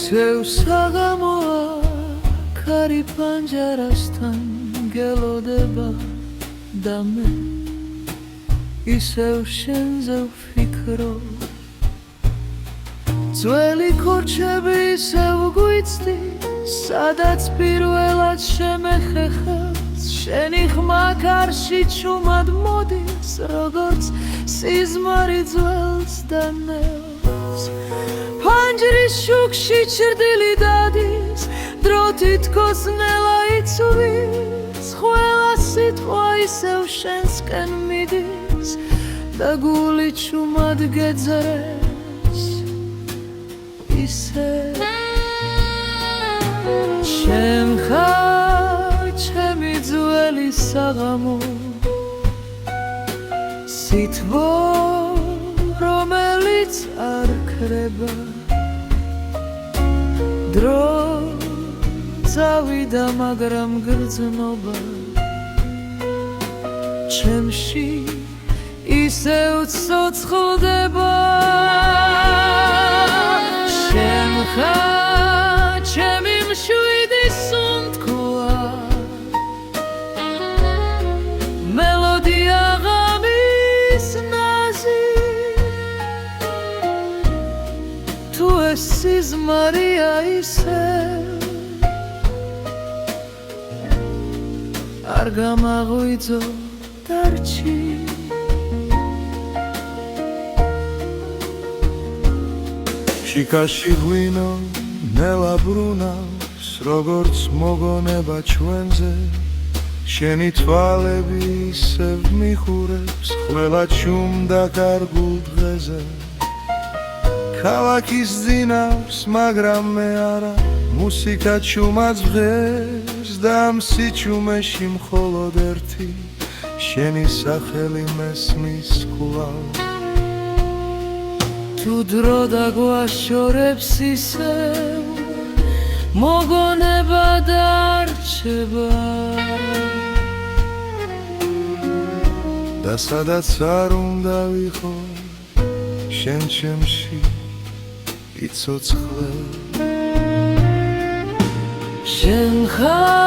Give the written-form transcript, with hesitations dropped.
ისევ საღამოა ქარი პანჯარასთან გელოდება და მე ისევ შენზე ვფიქრობ ძველი ქორჩები ისევ გვიცდი სადაც პირველად შემეხეხავს შენი ხმა კარში ჩუმად მოდის როგორც სიზმარი ძველს და ნელს ფანჯრის შუქში ჭრდილი დადის დრო თითქოს ნელა იცვის ყველა სიტყვა ისევ შენსკენ მიდის და გული ჩუმად გეძრეს ისევ შენ ხარ ჩემი ძველი საღამო სითბო რომელიც არ ქრება დრო წავიდა მაგრამ გრძნობა ჩემში ისევ ცოცხლდება შენ ხარ ჩემი მშვიდი სუნთქვა მელოდია ღამის ნაზი თუ ეს სიზმარია ისევ არ გამაღვიძო დარჩი შიკაში ღვინო ნელა ბრუნავს როგორც მოგონება ჩვენზე შენი თვალები ისევ მიხურებს ყველა ჩუმდა კარგულ დღეზე ქალაქის ძინავს მაგრამ მე არა მუსიკა ჩუმად ჟღერს და ამ სიჩუმეში მხოლოდ ერთი შენი სახელი მესმის კვლავ თუ დრო დაგვაშორებს ისევ მოგონება დარჩება და სადაც არ უნდა ვიყო შენ ჩემში იცოცხლე შენ ხარ